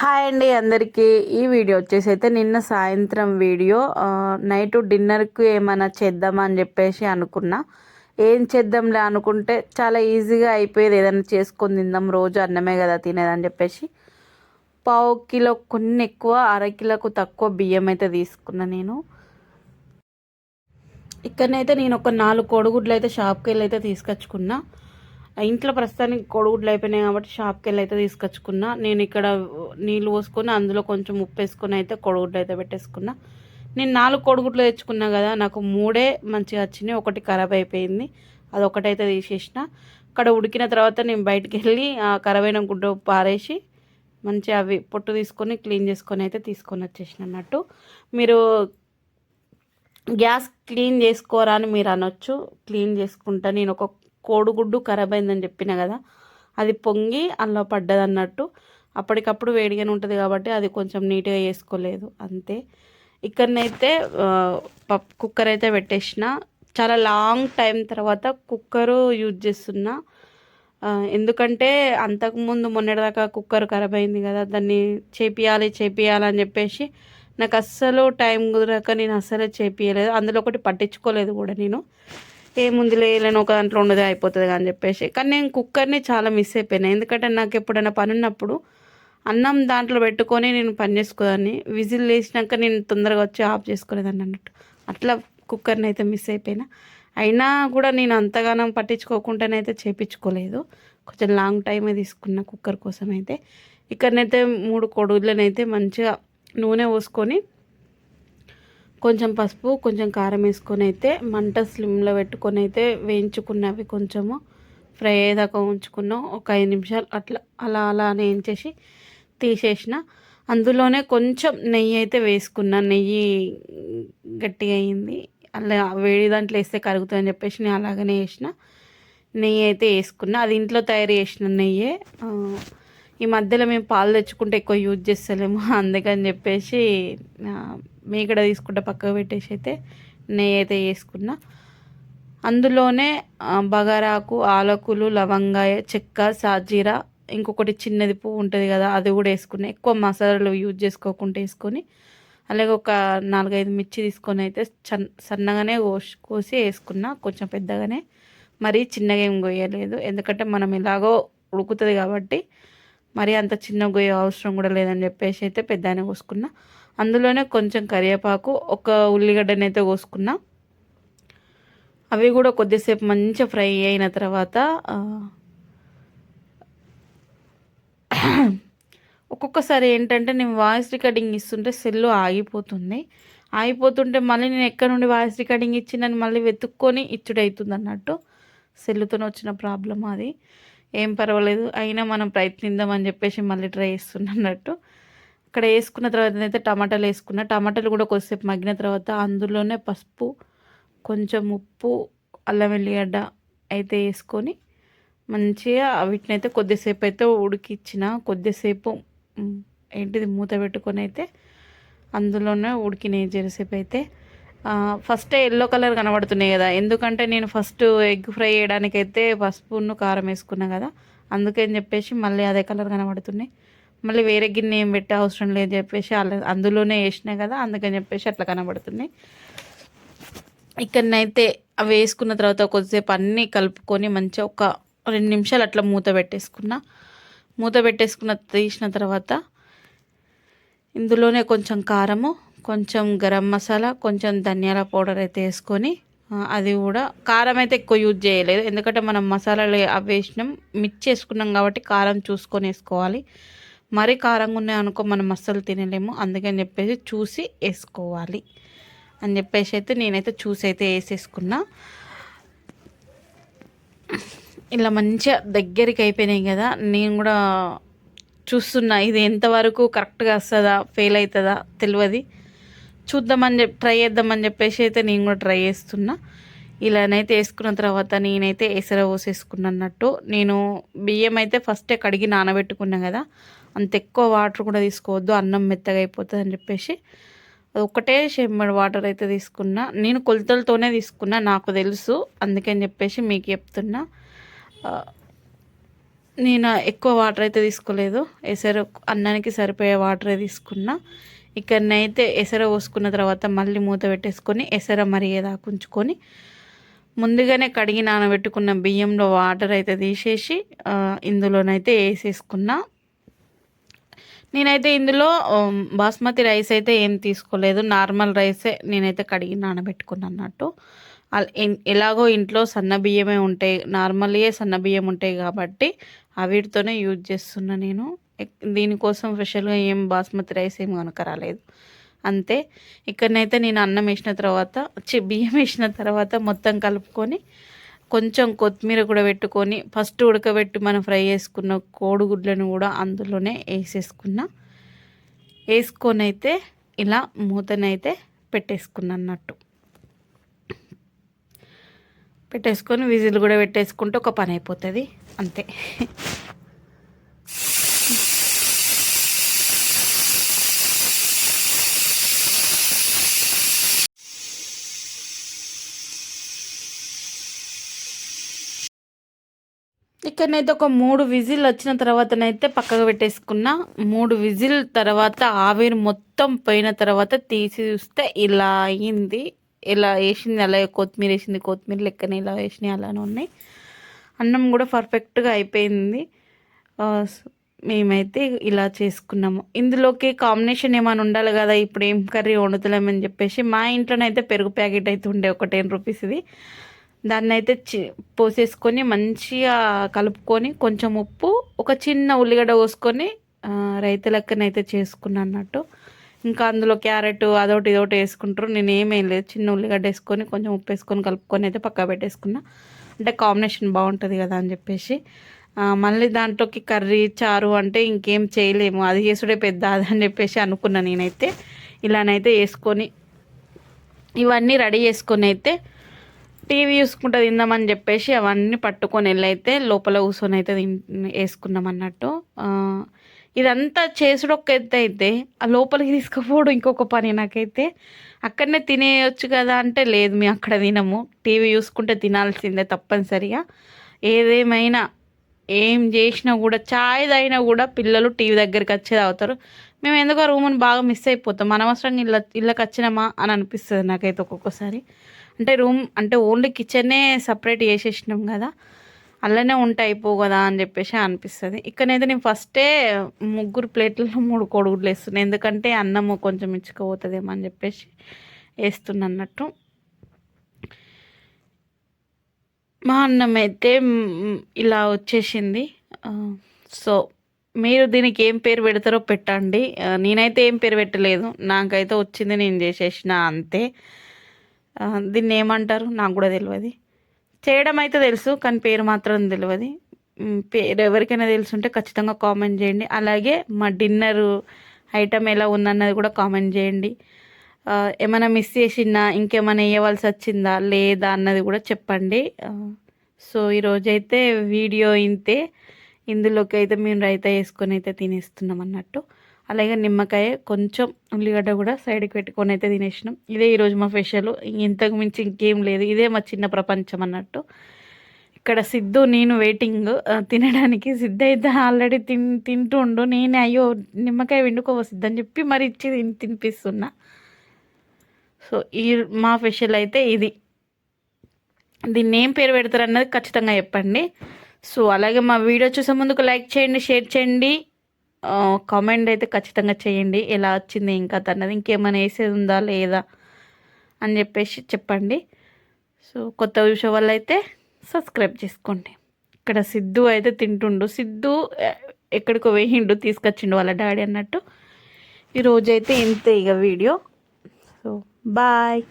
Hi అండి అందరికీ. ఈ వీడియో వచ్చేసి అయితే నిన్న సాయంత్రం వీడియో. నైట్ డిన్నర్కి ఏమైనా చేద్దామా అని చెప్పేసి అనుకున్నా. ఏం చేద్దాంలే అనుకుంటే చాలా ఈజీగా అయిపోయేది, ఏదైనా చేసుకొని తిందాం, రోజు అన్నమే కదా తినేదని చెప్పేసి పావు కిలో కొన్ని ఎక్కువ, అరకిలోకు తక్కువ బియ్యం అయితే తీసుకున్నా. ఇక్కడనైతే నేను ఒక 4 కోడిగుడ్లు అయితే షాప్కి వెళ్ళి అయితే తీసుకొచ్చుకున్నా. ఇంట్లో ప్రస్తుతానికి కోడిగుడ్లు అయిపోయినాయి కాబట్టి షాప్కి వెళ్ళి అయితే తీసుకొచ్చుకున్నా. నేను ఇక్కడ నీళ్ళు పోసుకొని అందులో కొంచెం ఉప్పు వేసుకొని అయితే కోడిగుడ్లు అయితే పెట్టేసుకున్నా. నేను 4 కోడిగుడ్లు తెచ్చుకున్నా కదా, నాకు 3 మంచిగా వచ్చినాయి, ఒకటి ఖరాబ్ అయిపోయింది. అది ఒకటైతే తీసేసిన. అక్కడ ఉడికిన తర్వాత నేను బయటికి వెళ్ళి ఆ ఖరాబ్ అయిన గుడ్డు పారేసి మంచిగా అవి పొట్టు తీసుకొని క్లీన్ చేసుకొని అయితే తీసుకొని వచ్చేసిన అన్నట్టు. మీరు గ్యాస్ క్లీన్ చేసుకోరా అని మీరు అనొచ్చు. క్లీన్ చేసుకుంటా. నేను ఒక కోడిగుడ్డు ఖరాబ్ అయిందని చెప్పిన కదా, అది పొంగి అందులో పడ్డది అన్నట్టు. అప్పటికప్పుడు వేడిగానే ఉంటుంది కాబట్టి అది కొంచెం నీట్గా చేసుకోలేదు అంతే. ఇక్కడనైతే కుక్కర్ అయితే పెట్టేసిన. చాలా లాంగ్ టైం తర్వాత కుక్కరు యూజ్ చేస్తున్నా. ఎందుకంటే అంతకుముందు మొన్నటిదాకా కుక్కర్ ఖరాబ్ అయింది కదా, దాన్ని చేపియాలని చెప్పేసి నాకు అస్సలు టైం కుదరక నేను అస్సలే చేపియలేదు. అందులో ఒకటి పట్టించుకోలేదు కూడా. నేను ఏముంది లేని ఒక దాంట్లో ఉండదు అయిపోతుంది అని చెప్పేసి. కానీ నేను కుక్కర్ని చాలా మిస్ అయిపోయినా. ఎందుకంటే నాకు ఎప్పుడైనా పని ఉన్నప్పుడు అన్నం దాంట్లో పెట్టుకొని నేను పని చేసుకోదాన్ని. విజిల్ వేసినాక నేను తొందరగా వచ్చి ఆఫ్ చేసుకునేదాన్ని అన్నట్టు. అట్లా కుక్కర్ని అయితే మిస్ అయిపోయినా. అయినా కూడా నేను అంతగానం పట్టించుకోకుండానైతే చేపించుకోలేదు. కొంచెం లాంగ్ టైమే తీసుకున్న కుక్కర్ కోసం అయితే. ఇక్కడనైతే 3 కోడిగుడ్లనైతే మంచిగా నూనె పోసుకొని కొంచెం పసుపు కొంచెం కారం వేసుకొని అయితే మంట స్లిమ్లో పెట్టుకొని అయితే వేయించుకున్నవి కొంచెము ఫ్రై అయ్యేదాకా ఉంచుకున్నాం. ఒక 5 నిమిషాలు అట్లా అలా వేయించేసి తీసేసిన. అందులోనే కొంచెం నెయ్యి అయితే వేసుకున్నా. నెయ్యి గట్టిగా అయింది, అలా వేడి దాంట్లో వేస్తే కరుగుతుందని చెప్పేసి నేను అలాగనే వేసిన. నెయ్యి అయితే వేసుకున్నా. అది ఇంట్లో తయారు చేసిన నెయ్యే. ఈ మధ్యలో మేము పాలు తెచ్చుకుంటే ఎక్కువ యూజ్ చేస్తలేము, అందుకని చెప్పేసి మీగడ తీసుకుంటే పక్కకు పెట్టేసి అయితే నెయ్యి అయితే వేసుకున్నా. అందులోనే బగారాకు, ఆలకులు, లవంగాయ, చెక్క, సాజీర, ఇంకొకటి చిన్నది పువ్వు ఉంటుంది కదా, అది కూడా వేసుకున్నా. ఎక్కువ మసాలాలు యూజ్ చేసుకోకుండా వేసుకొని, అలాగే ఒక 4-5 మిర్చి తీసుకొని అయితే సన్నగానే కోసి వేసుకున్నా. కొంచెం పెద్దగానే, మరీ చిన్నగా ఏం కొయ్యలేదు. ఎందుకంటే మనం ఎలాగో ఉడుకుతుంది కాబట్టి మరి అంత చిన్న గొయ్య అవసరం కూడా లేదని చెప్పేసి అయితే పెద్దనే కోసుకున్నా. అందులోనే కొంచెం కరివేపాకు, ఒక ఉల్లిగడ్డనైతే కోసుకున్నా. అవి కూడా కొద్దిసేపు మంచిగా ఫ్రై అయిన తర్వాత ఒక్కొక్కసారి ఏంటంటే నేను వాయిస్ రికార్డింగ్ ఇస్తుంటే సెల్ ఆగిపోతుంటే మళ్ళీ నేను ఎక్కడ నుండి వాయిస్ రికార్డింగ్ ఇచ్చిందని మళ్ళీ వెతుక్కొని ఇచ్చుడవుతుంది అన్నట్టు. సెల్లుతో వచ్చిన ప్రాబ్లం అది. ఏం పర్వాలేదు, అయినా మనం ప్రయత్నిద్దామని చెప్పేసి మళ్ళీ ట్రై చేస్తున్నట్టు. అక్కడ వేసుకున్న తర్వాత అయితే టమాటాలు వేసుకున్నా. టమాటాలు కూడా కొద్దిసేపు మగ్గిన తర్వాత అందులోనే పసుపు, కొంచెం ఉప్పు, అల్లం వెల్లిగడ్డ అయితే వేసుకొని మంచిగా వీటిని అయితే కొద్దిసేపు అయితే ఉడికిచ్చిన. కొద్దిసేపు మూత పెట్టుకొని అయితే అందులోనే ఉడికినాయి జరసేపు అయితే. ఫస్ట్ ఎల్లో కలర్ కనబడుతున్నాయి కదా, ఎందుకంటే నేను ఫస్ట్ ఎగ్ ఫ్రై చేయడానికైతే పసుపును కారం వేసుకున్నా కదా, అందుకని చెప్పేసి మళ్ళీ అదే కలర్ కనబడుతున్నాయి. మళ్ళీ వేరే గిన్నె ఏం పెట్టే అవసరం లేదు చెప్పేసి అందులోనే వేసినాయి కదా, అందుకని చెప్పేసి అట్లా కనబడుతున్నాయి. ఇక్కడనైతే అవి వేసుకున్న తర్వాత కొద్దిసేపు అన్నీ కలుపుకొని మంచిగా ఒక 2 నిమిషాలు అట్లా మూత పెట్టేసుకున్న తీసిన తర్వాత ఇందులోనే కొంచెం కారము, కొంచెం గరం మసాలా, కొంచెం ధనియాల పౌడర్ అయితే వేసుకొని, అది కూడా కారం అయితే ఎక్కువ యూజ్ చేయలేదు. ఎందుకంటే మనం మసాలాలు అవి వేసినాం, మిక్స్ చేసుకున్నాం కాబట్టి కారం చూసుకొని వేసుకోవాలి. మరీ కారంగా ఉన్నాయి అనుకో మనం అస్సలు తినలేము, అందుకని చెప్పేసి చూసి వేసుకోవాలి అని చెప్పేసి అయితే నేనైతే చూసి అయితే వేసేసుకున్నా. ఇలా మంచిగా దగ్గరికి అయిపోయినాయి కదా, నేను కూడా చూస్తున్నా ఇది ఎంతవరకు కరెక్ట్గా వస్తుందా ఫెయిల్ అవుతుందా తెలియదు. ట్రై చేద్దామని చెప్పేసి అయితే నేను కూడా ట్రై చేస్తున్నా. ఇలానైతే వేసుకున్న తర్వాత నేనైతే ఎసర పోసేసుకున్నా అన్నట్టు. నేను బియ్యం అయితే ఫస్టే కడిగి నానబెట్టుకున్నా కదా, అంత ఎక్కువ వాటర్ కూడా తీసుకోవద్దు, అన్నం మెత్తగా అయిపోతుంది అని చెప్పేసి ఒకటే చెంబడి వాటర్ అయితే తీసుకున్నా. నేను కొలతలతోనే తీసుకున్నా, నాకు తెలుసు, అందుకని చెప్పేసి మీకు చెప్తున్నా. నేను ఎక్కువ వాటర్ అయితే తీసుకోలేదు, ఎసరు అన్నానికి సరిపోయే వాటరే తీసుకున్నా. ఇక్కడనైతే ఎసర పోసుకున్న తర్వాత మళ్ళీ మూత పెట్టేసుకొని ఎసర మరిగేదాకా ఉంచుకొని ముందుగానే కడిగి నానబెట్టుకున్న బియ్యంలో వాటర్ అయితే తీసేసి ఇందులోనైతే వేసేసుకున్నా. నేనైతే ఇందులో బాస్మతి రైస్ అయితే ఏం తీసుకోలేదు, నార్మల్ రైసే నేనైతే కడిగి నానబెట్టుకున్నాను అన్నట్టు. ఎలాగో ఇంట్లో సన్న బియ్యమే ఉంటాయి, నార్మల్గా సన్న బియ్యం ఉంటాయి కాబట్టి వీటితోనే యూజ్ చేస్తున్నా నేను. దీనికోసం స్పెషల్గా ఏం బాస్మతి రైస్ ఏం కొనకరాలేదు అంతే. ఇక్కడనైతే నేను అన్నం వేసిన తర్వాత బియ్యం వేసిన తర్వాత మొత్తం కలుపుకొని కొంచెం కొత్తిమీర కూడా పెట్టుకొని ఫస్ట్ ఉడకబెట్టి మనం ఫ్రై చేసుకున్న కోడిగుడ్లను కూడా అందులోనే వేసుకొని అయితే ఇలా మూతనైతే పెట్టేసుకున్నా అన్నట్టు. పెట్టేసుకొని విజిల్ కూడా పెట్టేసుకుంటే ఒక పని అయిపోతుంది అంతే. ఇక్కడనైతే ఒక 3 విజిల్ వచ్చిన తర్వాతనైతే పక్కకు పెట్టేసుకున్నా. 3 విజిల్ తర్వాత ఆవిరి మొత్తం పోయిన తర్వాత తీసి చూస్తే ఇలా అయ్యింది. ఇలా వేసింది అలాగే కొత్తిమీర వేసింది, కొత్తిమీర లెక్కనే ఇలా వేసినాయి అలానే ఉన్నాయి. అన్నం కూడా పర్ఫెక్ట్గా అయిపోయింది. మేమైతే ఇలా చేసుకున్నాము. ఇందులోకి కాంబినేషన్ ఏమైనా ఉండాలి కదా, ఇప్పుడు ఏం కర్రీ వండుతలేమని చెప్పేసి మా ఇంట్లోనైతే పెరుగు ప్యాకెట్ అయితే ఉండే ఒక 10 రూపీస్ ఇది. దాన్ని అయితే పోసేసుకొని మంచిగా కలుపుకొని కొంచెం ఉప్పు, ఒక చిన్న ఉల్లిగడ్డ పోసుకొని రైత లెక్కనైతే చేసుకున్నాను అన్నట్టు. ఇంకా అందులో క్యారెట్ అదొకటి ఇదొకటి వేసుకుంటారు, నేను ఏమేం లేదు, చిన్న ఉల్లిగడ్డ వేసుకొని కొంచెం ఉప్పు వేసుకొని కలుపుకొని అయితే పక్కా పెట్టేసుకున్నా. అంటే కాంబినేషన్ బాగుంటుంది కదా అని చెప్పేసి. మళ్ళీ దాంట్లోకి కర్రీ చారు అంటే ఇంకేం చేయలేము, అది చేసుడే పెద్ద అని చెప్పేసి అనుకున్నా నేనైతే. ఇలానైతే వేసుకొని ఇవన్నీ రెడీ చేసుకొని అయితే టీవీ చూసుకుంటూ తిందామని చెప్పేసి అవన్నీ పట్టుకొని వెళ్ళైతే లోపల కూర్చొని అయితే వేసుకున్నాం అన్నట్టు. ఇదంతా చేసుడు ఒక ఎత్తు అయితే ఆ లోపలికి తీసుకుపోవడం ఇంకొక పని నాకైతే. అక్కడనే తినేయచ్చు కదా అంటే లేదు, మేము అక్కడ తినము, టీవీ చూసుకుంటే తినాల్సిందే తప్పనిసరిగా. ఏదేమైనా ఏం చేసినా కూడా, చాయ్ తాగినా కూడా పిల్లలు టీవీ దగ్గరికి వచ్చేది అవుతారు. మేము ఎందుకో రూమ్ని బాగా మిస్ అయిపోతాం, అనవసరంగా ఇళ్ళకి వచ్చినామా అని అనిపిస్తుంది నాకైతే ఒక్కొక్కసారి. అంటే రూమ్ అంటే ఓన్లీ కిచెన్నే సపరేట్ చేసేసినాం కదా, అలానే ఉంటే అయిపోవు కదా అని చెప్పేసి అనిపిస్తుంది. ఇక్కడైతే నేను ఫస్టే 3 ప్లేట్లలో 3 కోడిగుడ్లు వేస్తున్నాను, ఎందుకంటే అన్నము కొంచెం ఇచ్చుకపోతుందేమో అని చెప్పేసి వేస్తున్నా అన్నట్టు. మా అన్నం అయితే ఇలా వచ్చేసింది. సో మీరు దీనికి ఏం పేరు పెడతారో పెట్టండి. నేనైతే ఏం పేరు పెట్టలేదు, నాకైతే వచ్చింది నేను చేసేసిన అంతే. దీన్ని ఏమంటారు నాకు కూడా తెలియదు, చేయడం అయితే తెలుసు కానీ పేరు మాత్రం తెలియదు. పేరు ఎవరికైనా తెలుసుంటే ఖచ్చితంగా కామెంట్ చేయండి. అలాగే మా డిన్నర్ ఐటమ్ ఎలా ఉందన్నది కూడా కామెంట్ చేయండి. ఏమైనా మిస్ చేసినా, ఇంకేమైనా వేయవలసి వచ్చిందా లేదా అన్నది కూడా చెప్పండి. సో ఈరోజైతే వీడియో ఇంతే. ఇందులోకి అయితే మేము రైతా వేసుకొని అయితే తినేస్తున్నాం అన్నట్టు. అలాగే నిమ్మకాయ కొంచెం ఉల్లిగడ్డ కూడా సైడ్కి పెట్టుకొని అయితే తినేసినాం. ఇదే ఈరోజు మా స్పెషల్, ఇంతకు మించి ఇంకేం లేదు, ఇదే మా చిన్న ప్రపంచం అన్నట్టు. ఇక్కడ సిద్ధు నేను వెయిటింగ్ తినడానికి. సిద్ధు అయితే ఆల్రెడీ తింటుండు, నేనే అయ్యో నిమ్మకాయ వండుకోవ సిద్ధు అని చెప్పి మరి ఇచ్చి తినిపిస్తున్నా. సో మా స్పెషల్ అయితే ఇది. దీన్ని ఏం పేరు పెడతారు అన్నది ఖచ్చితంగా చెప్పండి. సో అలాగే మా వీడియో చూసే ముందుకు లైక్ చేయండి, షేర్ చేయండి, కామెంట్ అయితే ఖచ్చితంగా చేయండి ఎలా వచ్చింది ఇంకా అన్నది, ఇంకేమైనా వేసేది ఉందా లేదా అని చెప్పేసి చెప్పండి. సో కొత్త విషయం వల్ల అయితే సబ్స్క్రైబ్ చేసుకోండి. ఇక్కడ సిద్ధు అయితే తింటుండు, సిద్ధు ఎక్కడికో వేయిండు తీసుకొచ్చిండు వాళ్ళ డాడీ అన్నట్టు. ఈరోజైతే ఇంతే ఇక వీడియో. So bye.